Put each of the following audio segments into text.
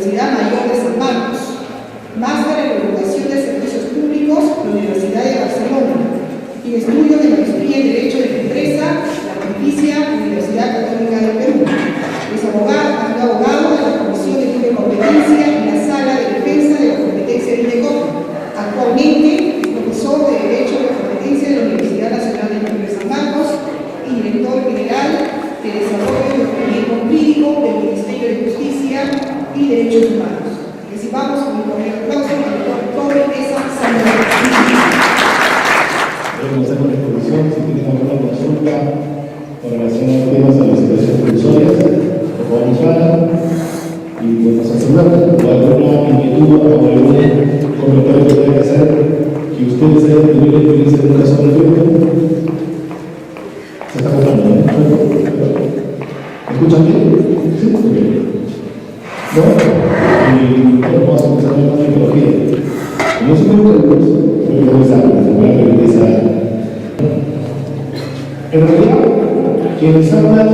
Universidad Mayor de San Marcos, máster en Regulación de Servicios Públicos, la Universidad de Barcelona, y estudios de maestría en Derecho de la Empresa, la Pontificia Universidad Católica del Perú. Es abogado de la Comisión de Libre Competencia y la Sala de Defensa de la Competencia de INDECOP. Actualmente es profesor de Derecho de la Competencia de la Universidad Nacional de San Marcos y director general de Desarrollo y Ordenamiento Jurídico del Ministerio de Justicia y Derechos Humanos. Recibamos con un cordial aplauso al doctor Esa Sánchez. Podemos hacer una exposición si tienen alguna consulta con relación a temas de las situaciones provisorias, por favor nos hablan y podemos asegurar o alguna inquietud o algún comentario que tengan que hacer que ustedes hayan tenido experiencia en un caso concreto. Se está hablando, ¿no? ¿Me escuchan bien? Sí, ¿no? Y bueno, vamos a empezar con la tecnología. Como se puede en realidad, quienes hablan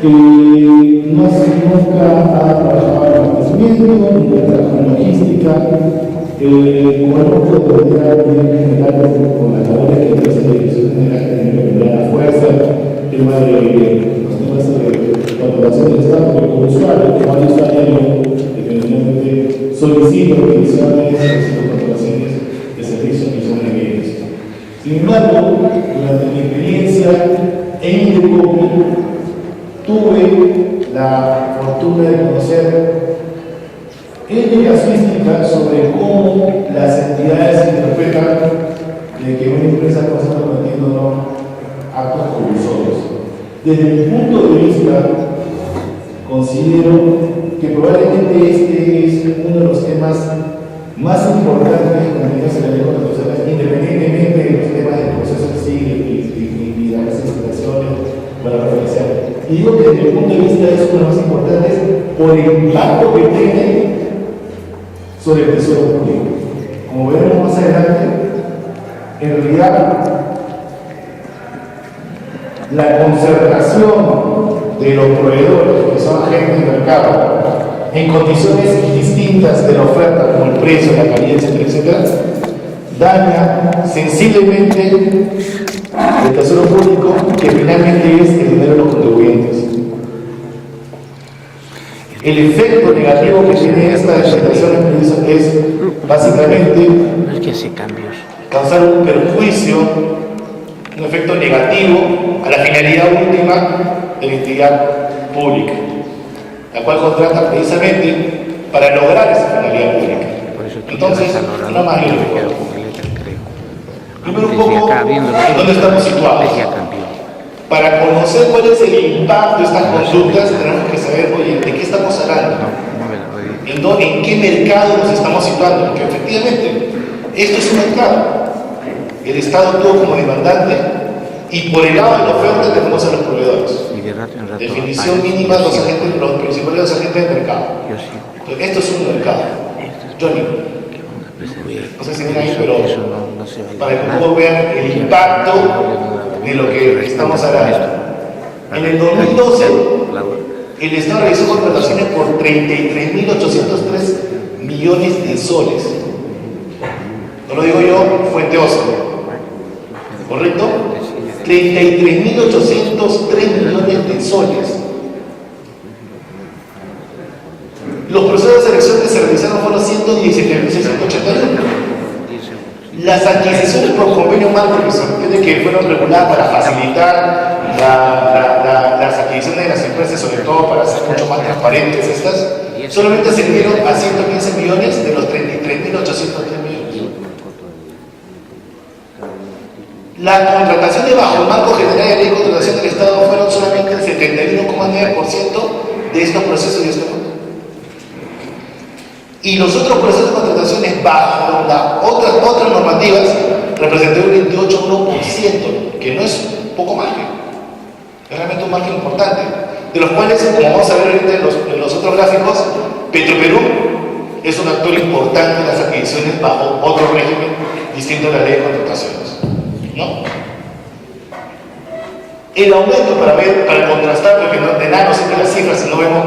nunca ha trabajado en abastecimiento, nunca trabajado en logística, como no puedo tener a nivel general con las labores que hace la Dirección General de la Fuerza, el tema de los temas de contratación del Estado, porque como usuario, como usuario, definitivamente solicito peticiones de contrataciones de servicios que son requeridos. Sin embargo, durante mi experiencia en INDECOP, tuve la fortuna de conocer la casuística sobre cómo las entidades interpretan de que una empresa puede estar cometiendo actos colusorios. Desde mi punto de vista, considero que probablemente este es uno de los temas más importantes que tenemos en la ley de contrataciones, independientemente de los temas del proceso en sí y de las licitaciones para referenciar. Y digo que desde mi punto de vista es uno de los más importantes por el impacto que tiene sobre el tesoro público. Como veremos más adelante, en realidad la concertación de los proveedores que son agentes de mercado en condiciones distintas de la oferta, como el precio, la calidad, etcétera, daña sensiblemente el tesoro público, que finalmente es el dinero de los contribuyentes. El efecto negativo que tiene esta legislación es básicamente causar un perjuicio, un efecto negativo a la finalidad última de la entidad pública, la cual contrata precisamente para lograr esa finalidad pública. Entonces, no más bien. Primero un poco en dónde estamos situados. Para conocer cuál es el impacto de estas conductas, tenemos que saber, oye, ¿de qué estamos hablando? ¿En qué mercado nos estamos situando? Porque efectivamente, esto es un mercado. El Estado tuvo como demandante, y por el lado de la oferta tenemos a los proveedores. Definición mínima de los agentes, los principales agentes del mercado. Entonces, esto es un mercado. Johnny, no sé si ven ahí, pero para que todos vean el impacto de lo que estamos hablando. En el 2012, el Estado realizó contrataciones por 33.803 millones de soles. No lo digo yo, fuente Oscar. ¿Correcto? 33.803 millones de soles. Los procesos de selección que se realizaron fueron 117.681. Las adquisiciones por convenio marco, que se entiende que fueron reguladas para facilitar las adquisiciones de las empresas, sobre todo para hacer mucho más transparentes estas, solamente se dieron a 115 millones de los 33.803 millones. Las contrataciones bajo el marco general de ley de contratación del Estado fueron solamente el 71,9% de estos procesos y estos. Y los otros procesos de contrataciones bajo otras normativas representaron un 28,1%, que no es poco margen, es realmente un margen importante, de los cuales, como vamos a ver ahorita en los otros gráficos, Petroperú es un actor importante en las adquisiciones bajo otro régimen distinto a la ley de contrataciones, ¿no? El aumento, para contrastar, porque de nada nos sirven las cifras si no vemos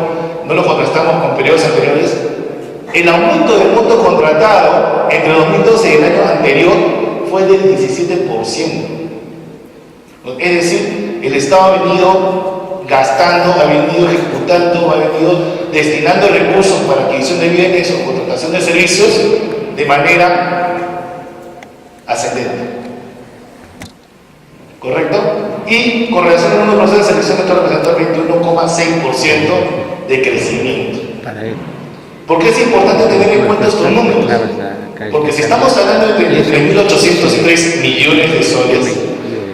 no lo contrastamos con periodos anteriores, el aumento del monto contratado entre 2012 y el año anterior fue del 17%. Es decir, el Estado ha venido gastando, ha venido ejecutando, ha venido destinando recursos para adquisición de bienes o contratación de servicios de manera ascendente. ¿Correcto? Y con relación al 1% de selección, esto representa el 21,6% de crecimiento. ¿Por qué es importante tener en cuenta estos números? Porque si estamos hablando de 3.803 millones de soles,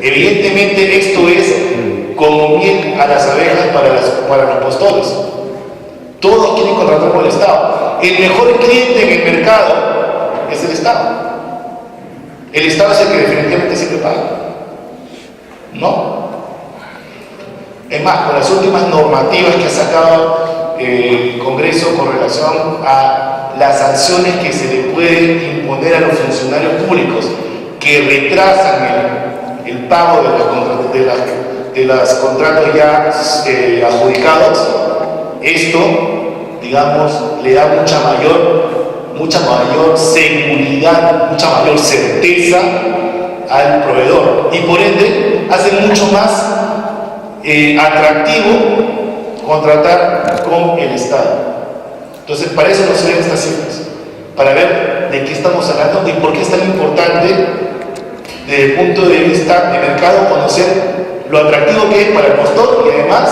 evidentemente esto es como miel a las abejas para los postores. Todos quieren contratar con el Estado. El mejor cliente en el mercado es el Estado. El Estado es el que definitivamente siempre paga. ¿No? Es más, con las últimas normativas que ha sacado el Congreso con relación a las sanciones que se le pueden imponer a los funcionarios públicos que retrasan el pago de los contratos ya adjudicados, esto, digamos, le da mucha mayor seguridad, mucha mayor certeza al proveedor y por ende hace mucho más atractivo contratar con el Estado. Entonces, para eso nos sirven estas cifras, para ver de qué estamos hablando y por qué es tan importante desde el punto de vista de mercado conocer lo atractivo que es para el postor y además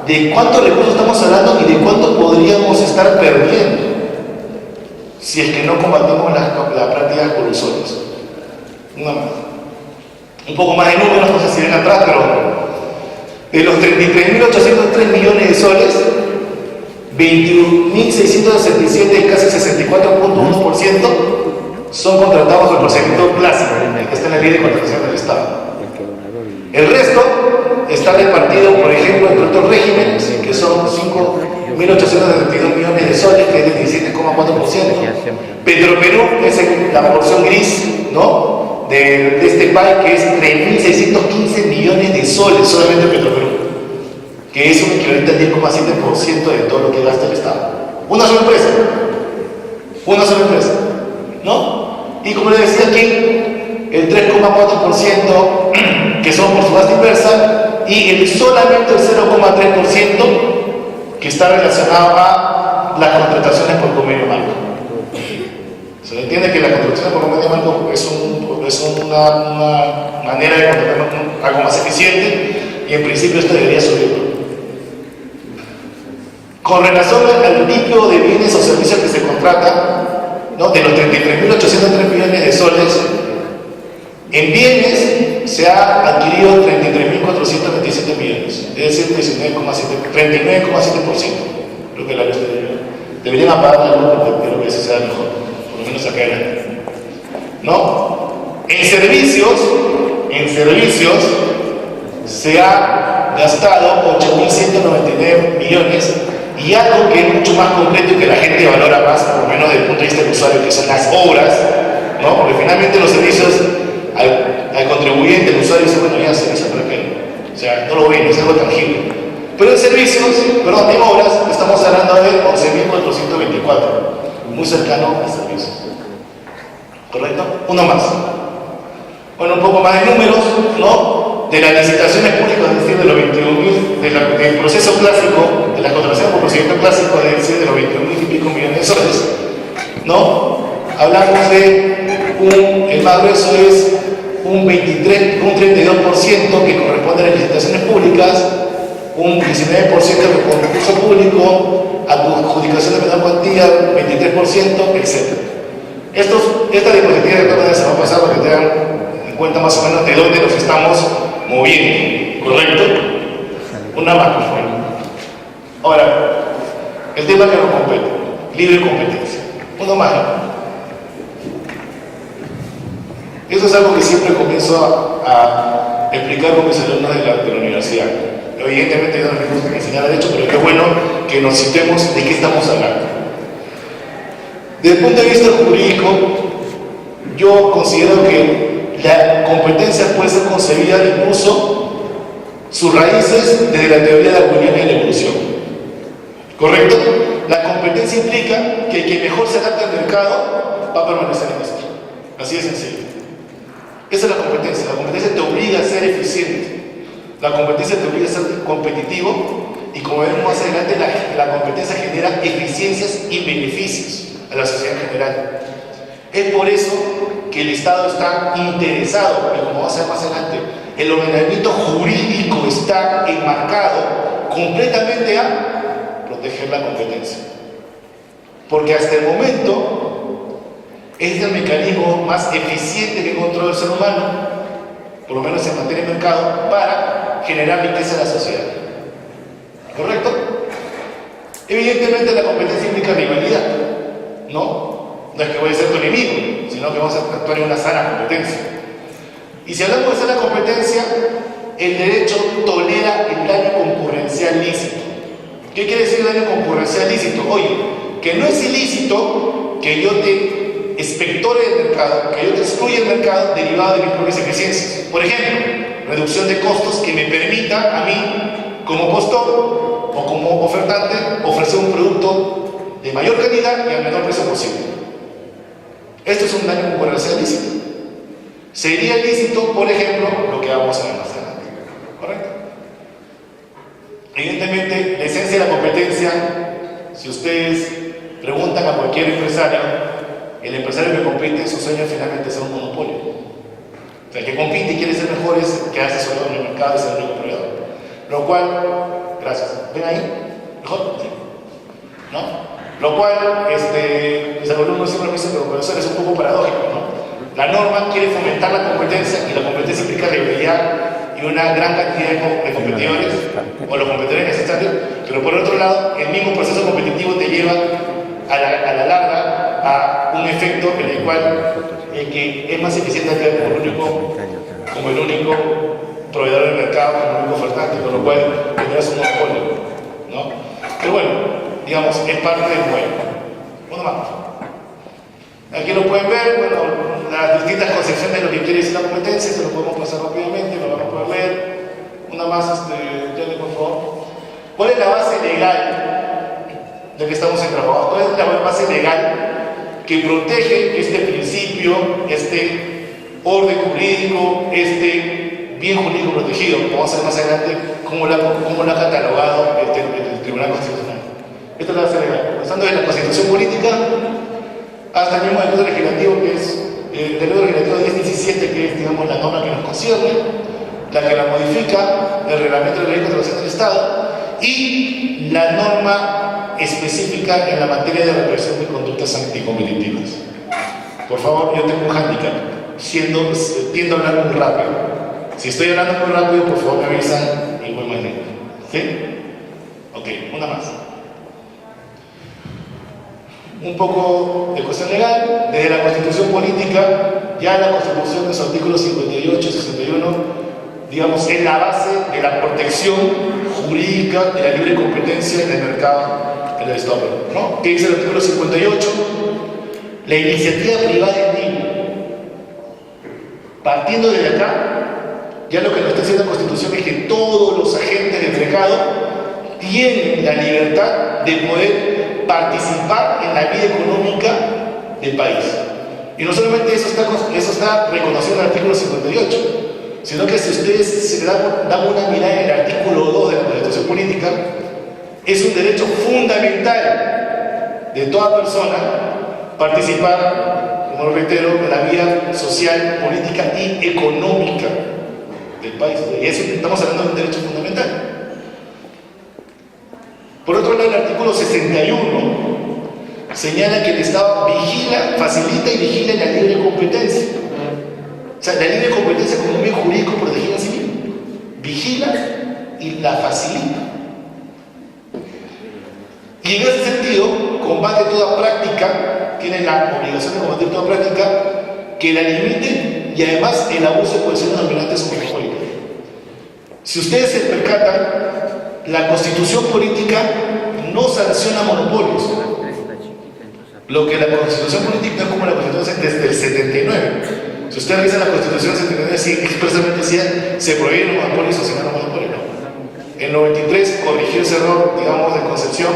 de cuántos recursos estamos hablando y de cuánto podríamos estar perdiendo si es que no combatimos las prácticas colusorias. Un poco más de números, no sé si ven atrás, pero de los 33.803 millones de soles, 21.667, casi 64.1%, son contratados con el procedimiento clásico, el que está en la ley de contratación del Estado. El resto está repartido, por ejemplo, entre otros regímenes, que son 5.872 millones de soles, que es del 17,4%. Petroperú es la porción gris, ¿no?, de este país, que es 3.615 millones de soles, solamente Petroperú, que es un equivalente al 10,7% de todo lo que gasta el Estado. Una sola empresa, ¿no? Y como les decía aquí, el 3,4% que son por subasta inversa y solamente el 0,3% que está relacionado a las contrataciones por convenio marco. Se entiende que la contratación por convenio marco es una manera de contratar algo más eficiente y en principio esto debería subir. Con relación al tipo de bienes o servicios que se contratan, ¿no?, de los 33.803 millones de soles, en bienes se ha adquirido 33.427 millones, es decir, 39,7%. Creo que la luz deberían apagar la luz porque creo que eso sea mejor, por lo menos acá adelante. ¿No? En servicios se ha gastado 8.199 millones y algo que es mucho más concreto y que la gente valora más, por lo menos desde el punto de vista del usuario, que son las obras, ¿no? Porque finalmente los servicios al contribuyente, al usuario, dice, bueno, ya servicio para qué, o sea, no lo ven, es algo tangible. Pero en en obras, estamos hablando de 11.424, muy cercano al servicio. ¿Correcto? Uno más. Bueno, un poco más de números, ¿no?, de las licitaciones públicas, es decir, de los 21.000, del proceso clásico, de las contrataciones por procedimiento clásico, es decir, de los 21.000 y pico millones de soles, ¿no? Hablamos de el más grueso es un 32% que corresponde a las licitaciones públicas, un 19% de concurso público, adjudicación de menor cuantía, 23%, etc. Esta diapositiva de todas maneras se va a pasar para que tengan en cuenta más o menos de dónde nos estamos moviendo, ¿correcto? Una más, por favor. Ahora, el tema que nos compete, libre competencia. Uno más. Eso es algo que siempre comienzo a explicar con mis alumnos de la universidad. Evidentemente yo no les gusta enseñar derecho, pero qué bueno que nos citemos de qué estamos hablando. Desde el punto de vista jurídico, yo considero que la competencia puede ser concebida incluso sus raíces desde la teoría darwiniana de la evolución. ¿Correcto? La competencia implica que el que mejor se adapte al mercado va a permanecer en esto. Así de sencillo. Esa es la competencia. La competencia te obliga a ser eficiente. La competencia te obliga a ser competitivo y, como veremos más adelante, la competencia genera eficiencias y beneficios a la sociedad en general. Es por eso que el Estado está interesado, y como vamos a ver más adelante, el ordenamiento jurídico está enmarcado completamente a proteger la competencia. Porque hasta el momento es el mecanismo más eficiente que encontró el ser humano, por lo menos en materia de mercado, para generar riqueza en la sociedad. ¿Correcto? Evidentemente la competencia implica rivalidad, ¿no? No es que voy a ser tu enemigo, sino que vamos a actuar en una sana competencia. Y si hablamos de sana competencia, el derecho tolera el daño concurrencial lícito. ¿Qué quiere decir daño concurrencial lícito? Oye, que no es ilícito que yo te espectore del mercado, que yo te excluya del mercado derivado de mis propias eficiencias. Por ejemplo, reducción de costos que me permita a mí, como postor o como ofertante, ofrecer un producto de mayor calidad y al menor precio posible. Esto es un daño concurrencial lícito. Sería lícito, por ejemplo, lo que vamos a ver más adelante. ¿Correcto? Evidentemente, la esencia de la competencia, si ustedes preguntan a cualquier empresario, el empresario que compite, su sueño finalmente es ser un monopolio. O sea, el que compite y quiere ser mejor es quedarse solo en el mercado y ser el único proveedor. Lo cual, gracias. ¿Ven ahí? ¿Mejor? Sí. ¿No? Lo cual, mis alumnos siempre me dicen, pero profesor, es un poco paradójico, ¿no? La norma quiere fomentar la competencia y la competencia implica rivalidad y una gran cantidad de competidores, o los competidores necesarios, pero por otro lado, el mismo proceso competitivo te lleva a la larga a un efecto en el cual el que es más eficiente queda como el único proveedor del mercado, como el único ofertante, con lo cual tendrás un monopolio, ¿no? Pero bueno, digamos, es parte del juego. Uno más. Aquí lo pueden ver, bueno, las distintas concepciones de lo que quiere decir la competencia, se lo podemos pasar rápidamente, lo vamos a poder ver. Una más, Jenny, por favor. ¿Cuál es la base legal de que estamos en trabajo? ¿Cuál es la base legal que protege este principio, este orden jurídico, este bien jurídico protegido? Vamos a ver más adelante cómo lo ha catalogado el Tribunal Constitucional. Esta es la base legal, pasando de la Constitución Política hasta el mismo decreto legislativo, que es el decreto legislativo 1017, que es, digamos, la norma que nos concierne, la que la modifica, el reglamento de la ley de contratación del Estado, y la norma específica en la materia de represión de conductas anticompetitivas. Por favor, yo tengo un hándicap, tiendo a hablar muy rápido. Si estoy hablando muy rápido, por favor me avisan y voy más lento. ¿Sí? Ok, una más. Un poco de cuestión legal. Desde la Constitución Política, ya la Constitución de sus artículos 58 y 61, digamos, es la base de la protección jurídica de la libre competencia en el mercado en el Estado, ¿no? ¿Qué dice el artículo 58? La iniciativa privada es libre. Partiendo de acá, ya lo que nos está diciendo la Constitución es que todos los agentes del mercado tienen la libertad de poder participar en la vida económica del país. Y no solamente eso está reconocido en el artículo 58, sino que si ustedes se dan una mirada en el artículo 2 de la Constitución Política, es un derecho fundamental de toda persona participar, como lo reitero, en la vida social, política y económica del país. Y eso estamos hablando de un derecho fundamental. Por otro lado, el artículo 61 señala que el Estado vigila, facilita y vigila la libre competencia. O sea, la libre competencia como un bien jurídico protegido en sí mismo. Vigila y la facilita. Y en ese sentido, combate toda práctica, tiene la obligación de combatir toda práctica que la limite y además el abuso de posiciones dominantes o monopólicas. Si ustedes se percatan, la Constitución Política no sanciona monopolios. Lo que la Constitución Política no es como la Constitución desde el 79. Si ustedes revisan la Constitución del 79, sí, expresamente decía se prohíben los monopolios o se no los monopolios. No. En 93 corrigió ese error, digamos, de concepción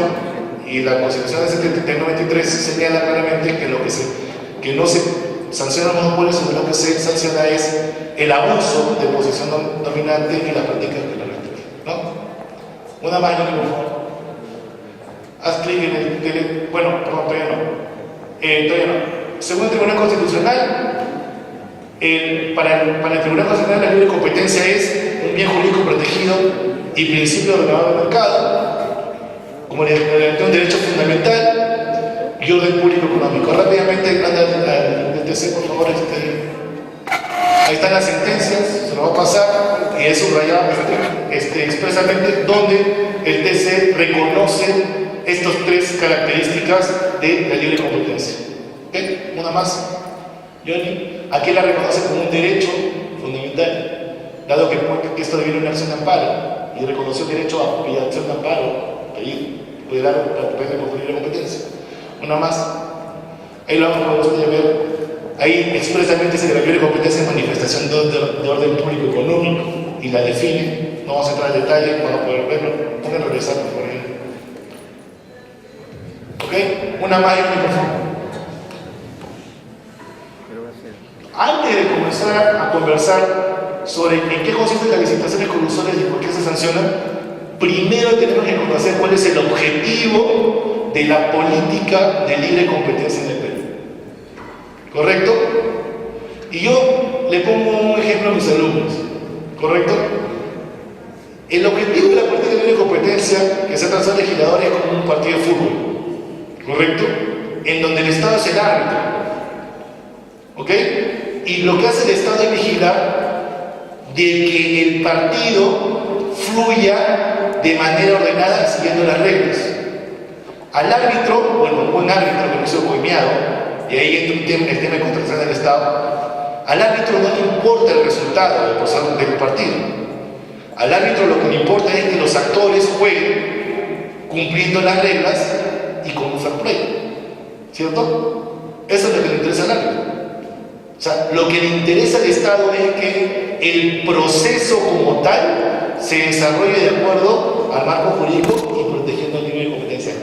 y la Constitución del 93 señala claramente que no se sanciona monopolios, sino lo que se sanciona es el abuso de posición dominante y la práctica de la rectoría, ¿no? Una más, por favor. Haz clic en el bueno, perdón, todavía no. Según el Tribunal Constitucional, para el Tribunal Constitucional la libre competencia es un bien jurídico protegido y principio ordenado del mercado, como un derecho fundamental y orden público económico. Rápidamente, anda al DTC, por favor. Ahí están las sentencias, se lo va a pasar, y es subrayado expresamente donde el TC reconoce estas tres características de la libre competencia. ¿Okay? Una más, Johnny. Aquí la reconoce como un derecho fundamental, dado que esto deviene una acción de amparo, y reconoció el derecho a pedir acción de amparo, puede dar por libre competencia. Una más, ahí lo vamos a poder ver, ahí expresamente dice que la libre competencia es manifestación de orden público económico, y la define. No vamos a entrar en detalle para poder verlo. Pueden regresar por favor. ¿Ok? Una más, por favor. Antes de comenzar a conversar sobre en qué consisten las licitaciones colusorias y por qué se sancionan, primero tenemos que conocer cuál es el objetivo de la política de libre competencia en el Perú. ¿Correcto? Y yo le pongo un ejemplo a mis alumnos. ¿Correcto? El objetivo de la política de libre competencia que se trata de legisladores es como un partido de fútbol. ¿Correcto? En donde el Estado es el árbitro. ¿Ok? Y lo que hace el Estado es vigilar de que el partido fluya de manera ordenada siguiendo las reglas. Al árbitro, bueno, un buen árbitro que no sea coimeado, y ahí entra el tema de contratación del Estado, al árbitro no le importa el resultado del partido. Al árbitro lo que le importa es que los actores jueguen cumpliendo las reglas y con un fair play. ¿Cierto? Eso es lo que le interesa al árbitro. O sea, lo que le interesa al Estado es que el proceso como tal se desarrolle de acuerdo al marco jurídico y protegiendo el nivel de competencia.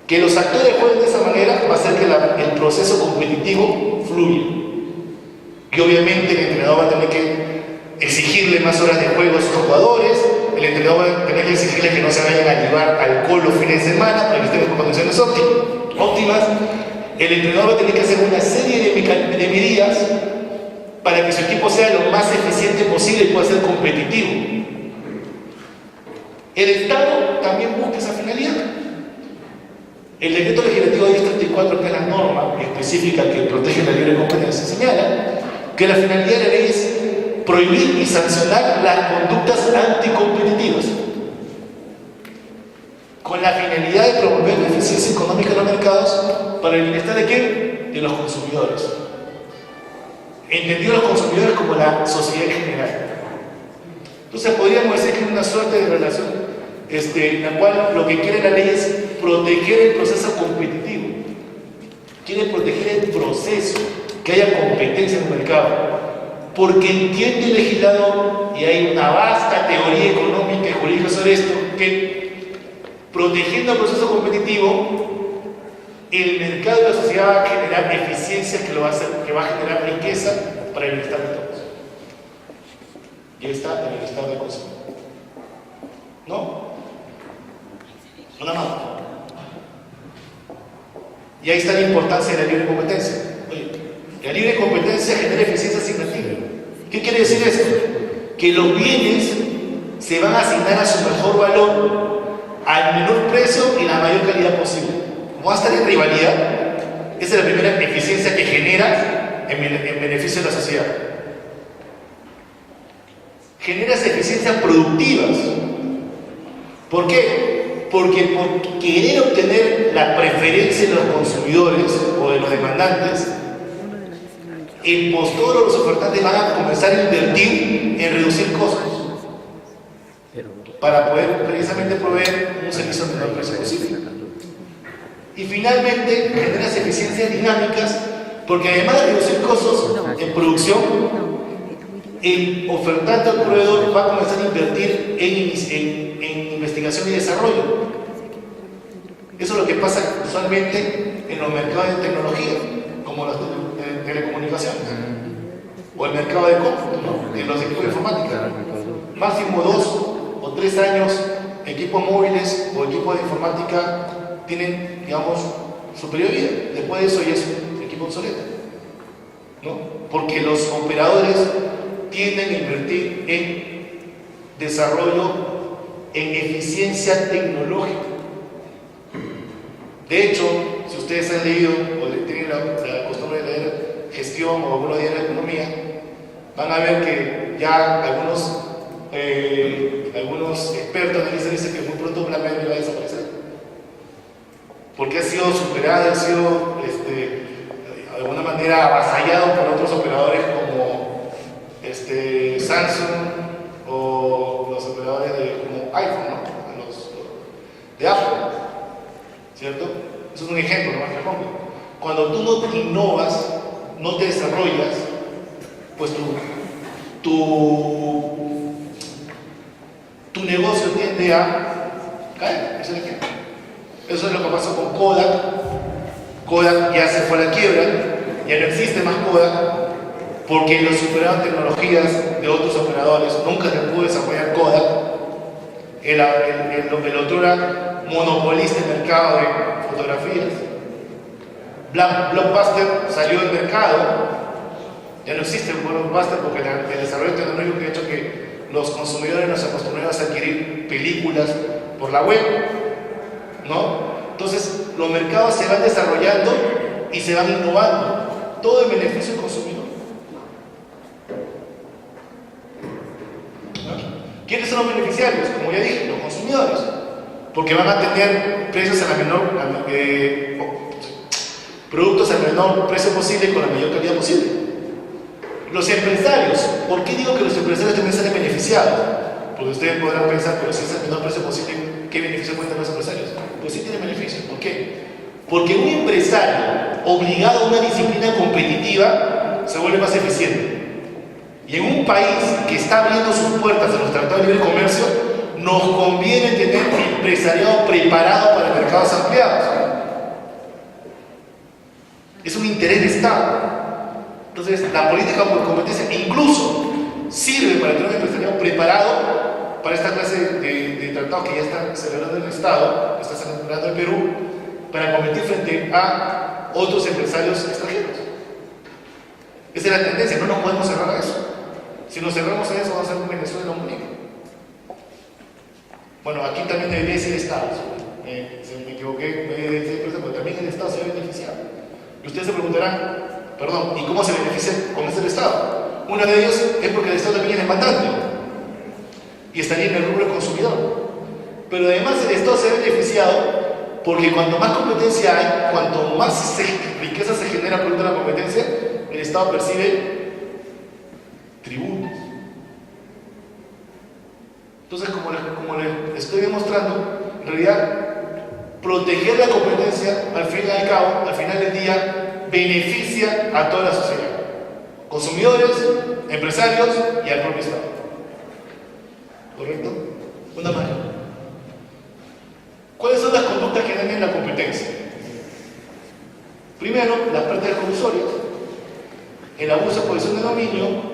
Que los actores jueguen de esa manera va a hacer que el proceso competitivo fluya. Que obviamente el entrenador va a tener que exigirle más horas de juego a sus jugadores, el entrenador va a tener que exigirle que no se vayan a llevar alcohol los fines de semana para que estén con condiciones óptimas. El entrenador va a tener que hacer una serie de medidas para que su equipo sea lo más eficiente posible y pueda ser competitivo. El Estado también busca esa finalidad. El decreto legislativo 1034, que es la norma específica que protege la libre competencia, señala que la finalidad de la ley es prohibir y sancionar las conductas anticompetitivas con la finalidad de promover la eficiencia económica de los mercados para el bienestar ¿de quién? De los consumidores. Entendido los consumidores como la sociedad en general. Entonces podríamos decir que es una suerte de relación en la cual lo que quiere la ley es proteger el proceso competitivo. Quiere proteger el proceso, que haya competencia en el mercado. Porque entiende el legislador, y hay una vasta teoría económica y jurídica sobre esto, que protegiendo el proceso competitivo, el mercado de la sociedad va a generar eficiencia que va a generar riqueza para el bienestar de todos. Y ahí está el bienestar del consumidor. ¿No? Una más. Y ahí está la importancia de la libre competencia. Oye, la libre competencia genera eficiencia asignativa. ¿Qué quiere decir esto? Que los bienes se van a asignar a su mejor valor, al menor precio y la mayor calidad posible. Como va a estar en rivalidad, esa es la primera eficiencia que genera en beneficio de la sociedad. Generas eficiencias productivas. ¿Por qué? Porque por querer obtener la preferencia de los consumidores o de los demandantes, el postor o los ofertantes van a comenzar a invertir en reducir costos para poder precisamente proveer un servicio de menor precio posible. Y finalmente generas eficiencias dinámicas porque además de reducir costos en producción, el ofertante o el proveedor va a comenzar a invertir en investigación y desarrollo. lo que pasa usualmente en los mercados de tecnología, como los de telecomunicaciones, o el mercado de cómputo, ¿no? De los equipos de informática. Máximo 2 o 3 años, equipos móviles o equipos de informática tienen, digamos, su periodo de vida. Después de eso ya es un equipo obsoleto, ¿no? Porque los operadores tienden a invertir en desarrollo, en eficiencia tecnológica. De hecho, si ustedes han leído o tienen la costumbre de leer gestión o algunos días de economía, van a ver que ya algunos expertos dicen que muy pronto BlackBerry va a desaparecer, porque ha sido superado, ha sido de alguna manera avasallado por otros operadores como Samsung o los operadores como iPhone, ¿no? Los de Apple, ¿cierto? Eso es un ejemplo, nomás que pongo. Cuando tú no te innovas, no te desarrollas, pues tu negocio tiende a caer. Ese es el ejemplo. Eso es lo que pasó con Kodak. Kodak ya se fue a la quiebra, ya no existe más Kodak, porque los superaron tecnologías de otros operadores. Nunca se pudo desarrollar Kodak. El otro era monopolista en el mercado de fotografías. Blockbuster salió del mercado, ya no existe el Blockbuster porque el desarrollo tecnológico que ha hecho que los consumidores nos acostumbramos a adquirir películas por la web, ¿no? Entonces los mercados se van desarrollando y se van innovando, todo en beneficio del consumidor. ¿Quiénes son los beneficiarios? Como ya dije, los consumidores, porque van a tener precios productos al menor precio posible con la mayor calidad posible. Los empresarios, ¿por qué digo que los empresarios también salen beneficiados? Porque ustedes podrán pensar, pero si es el menor precio posible, ¿qué beneficio pueden tener los empresarios? Pues sí tienen beneficios. ¿Por qué? Porque un empresario obligado a una disciplina competitiva se vuelve más eficiente. Y en un país que está abriendo sus puertas a los tratados de libre comercio, nos conviene tener un empresariado preparado para mercados ampliados. Es un interés de Estado. Entonces, la política por competencia incluso sirve para tener un empresariado preparado para esta clase de tratados que ya están celebrando el Estado, que está celebrando el Perú, para competir frente a otros empresarios extranjeros. Esa es la tendencia, no nos podemos cerrar a eso. Si nos cerramos a eso, vamos a ser un Venezuela único. Bueno, aquí también debería decir Estados. Me equivoqué, me debería decir empresa, pero también el Estado se va a beneficiar. Y ustedes se preguntarán, perdón, ¿y cómo se beneficia con este Estado? Uno de ellos es porque el Estado también es demandante y estaría en el rubro del consumidor. Pero además el Estado se ha beneficiado porque cuanto más competencia hay, cuanto más riqueza se genera por la competencia, el Estado percibe tributos. Entonces, como les estoy demostrando, en realidad, proteger la competencia, al final del día, beneficia a toda la sociedad. Consumidores, empresarios y al propio Estado. ¿Correcto? Una más. ¿Cuáles son las conductas que dañan la competencia? Primero, las prácticas colusorias, el abuso de posición de dominio,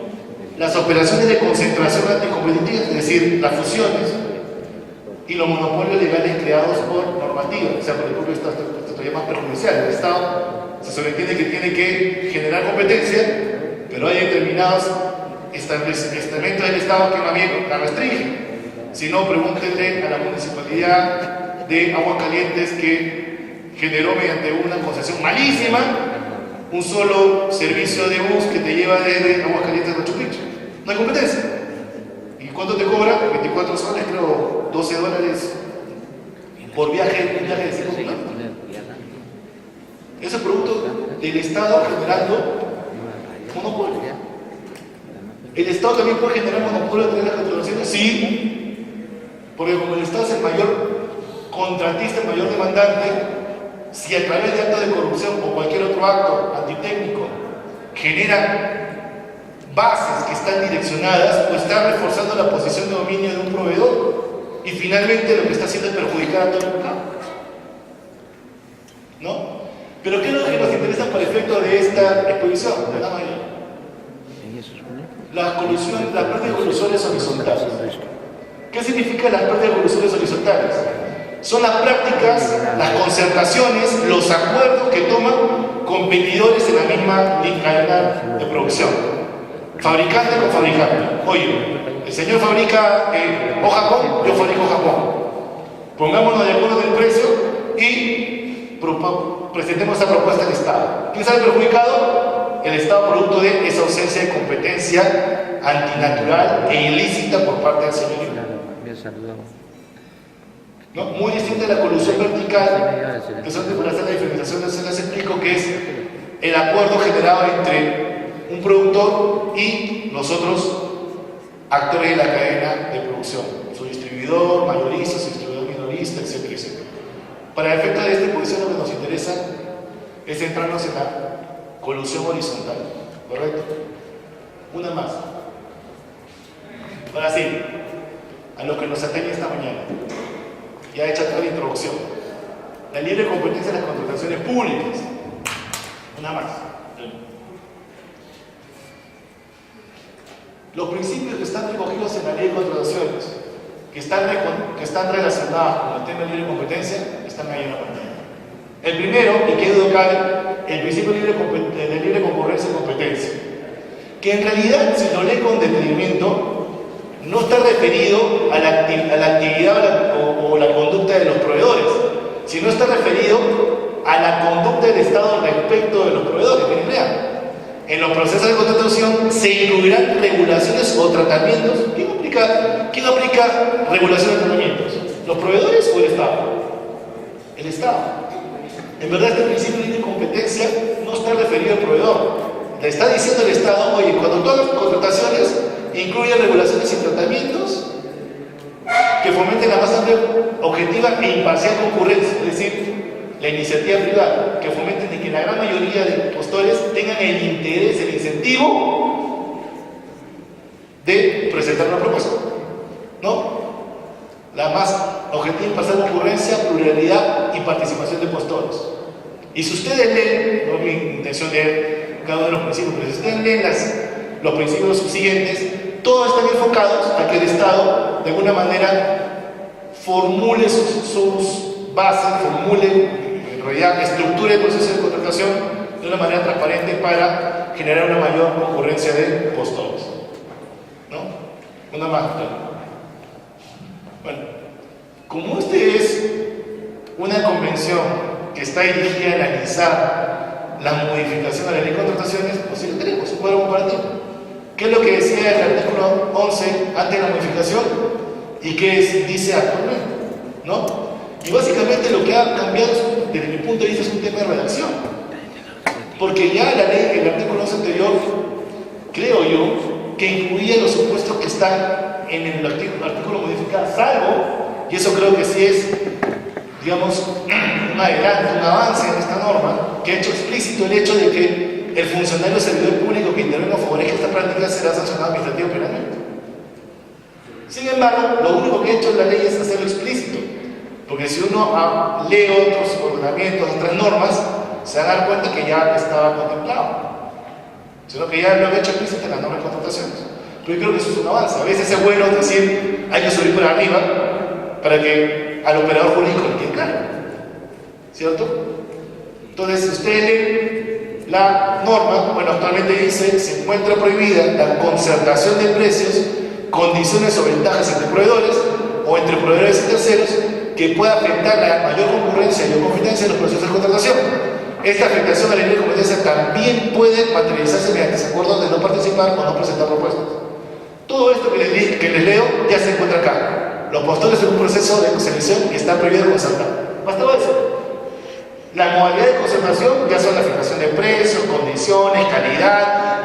las operaciones de concentración anticompetitiva, es decir, las fusiones, y los monopolios legales creados por normativa, o sea, por el propio Estado. Esto todavía más perjudicial. El Estado se sobreentiende que tiene que generar competencia, pero hay determinados estamentos del Estado que más bien la restringen. Si no, pregúntenle a la municipalidad de Aguascalientes que generó mediante una concesión malísima un solo servicio de bus que te lleva desde Aguascalientes a Machu Picchu. No hay competencia. ¿Y cuánto te cobra? 24 soles, creo, $12 por viaje, un viaje de 5 kilómetros. Ese es producto del Estado generando monopolio. ¿El Estado también puede generar monopolio de las contrataciones? Sí, porque como el Estado es el mayor contratista, el mayor demandante, si a través de actos de corrupción o cualquier otro acto antitécnico genera bases que están direccionadas, pues está reforzando la posición de dominio de un proveedor y finalmente lo que está haciendo es perjudicar a todo el mercado. ¿no? Pero ¿qué es lo que nos interesa por efecto de esta exposición? Las pérdidas colusorias horizontales. ¿Qué significan las pérdidas colusorias horizontales? Son las prácticas, las concertaciones, los acuerdos que toman competidores en la misma cadena de producción. Fabricante con fabricante. Oye, el señor fabrica Japón, yo fabrico Japón. Pongámonos de acuerdo en el precio y presentemos esa propuesta al Estado. ¿Quién sale perjudicado? El Estado, producto de esa ausencia de competencia antinatural e ilícita por parte del señor. ¿No? Muy distinta a la colusión vertical, que son para hacer la diferenciación, se les explico, que es el acuerdo generado entre un productor y los otros actores de la cadena de producción, su distribuidor, mayorista, su distribuidor minorista, etcétera, etcétera. Para el efecto de esta exposición, lo que nos interesa es centrarnos en la colusión horizontal, ¿correcto? Una más. Ahora sí, a lo que nos atañe esta mañana. Ya he hecho toda la introducción. La libre competencia en las contrataciones públicas. Una más. Los principios que están recogidos en la ley de contrataciones, que están relacionados con el tema de libre competencia, están ahí en la pantalla. El primero, y que duda cabe, el principio de libre concurrencia y competencia, que en realidad, si lo lee con detenimiento, no está referido a la actividad o la conducta de los proveedores, sino está referido a la conducta del Estado respecto de los proveedores. Miren, vean, en los procesos de contratación se incluirán regulaciones o tratamientos. ¿Quién aplica regulaciones o tratamientos? ¿Los proveedores o el Estado? El Estado. En verdad, este principio de libre competencia no está referido al proveedor. Le está diciendo el Estado, oye, cuando todas las contrataciones incluyen regulaciones y tratamientos que fomenten la más amplia, objetiva e imparcial concurrencia, es decir, la iniciativa privada, que fomenten de que la gran mayoría de postores tengan el interés, el incentivo de presentar una propuesta, ¿no? La más objetiva e imparcial concurrencia, pluralidad y participación de postores. Y si ustedes leen, no es mi intención leer cada uno de los principios, pero si ustedes leen los principios subsiguientes, todos están enfocados a que el Estado de alguna manera formule sus bases, en realidad estructure el proceso de contratación de una manera transparente para generar una mayor concurrencia de postores, ¿no? Una más. Bueno, como este es una convención que está dirigida a analizar la modificación de la ley de contrataciones, pues sí lo tenemos, un cuadro comparativo. ¿Qué es lo que decía el artículo 11 antes de la modificación y qué dice actualmente? ¿No? Y básicamente lo que ha cambiado desde mi punto de vista es un tema de redacción. Porque ya la ley, el artículo 11 anterior, creo yo, que incluía los supuestos que están en el artículo modificado, salvo, y eso creo que sí es, digamos, un adelanto, un avance en esta norma, que ha hecho explícito el hecho de que el funcionario o servidor público que intervenga o favorezca esta práctica será sancionado administrativo penalmente. Sin embargo, lo único que ha hecho la ley es hacerlo explícito, porque si uno lee otros ordenamientos, otras normas, se va a dar cuenta que ya estaba contemplado, sino que ya lo ha hecho explícito en las normas de contrataciones. Pero yo creo que eso es un avance. A veces es bueno decir, hay que subir por arriba para que al operador jurídico le quede claro, ¿cierto? Entonces, si usted lee la norma, bueno, actualmente dice, se encuentra prohibida la concertación de precios, condiciones o ventajas entre proveedores o entre proveedores y terceros que pueda afectar la mayor concurrencia y o competencia en los procesos de contratación. Esta afectación a la libre competencia también puede materializarse mediante acuerdos de no participar o no presentar propuestas. Todo esto que les leo ya se encuentra acá. Los postores en un proceso de selección que está prohibido concertar. Bastaba eso. La modalidad de concertación ya son la fijación de precios, condiciones, calidad,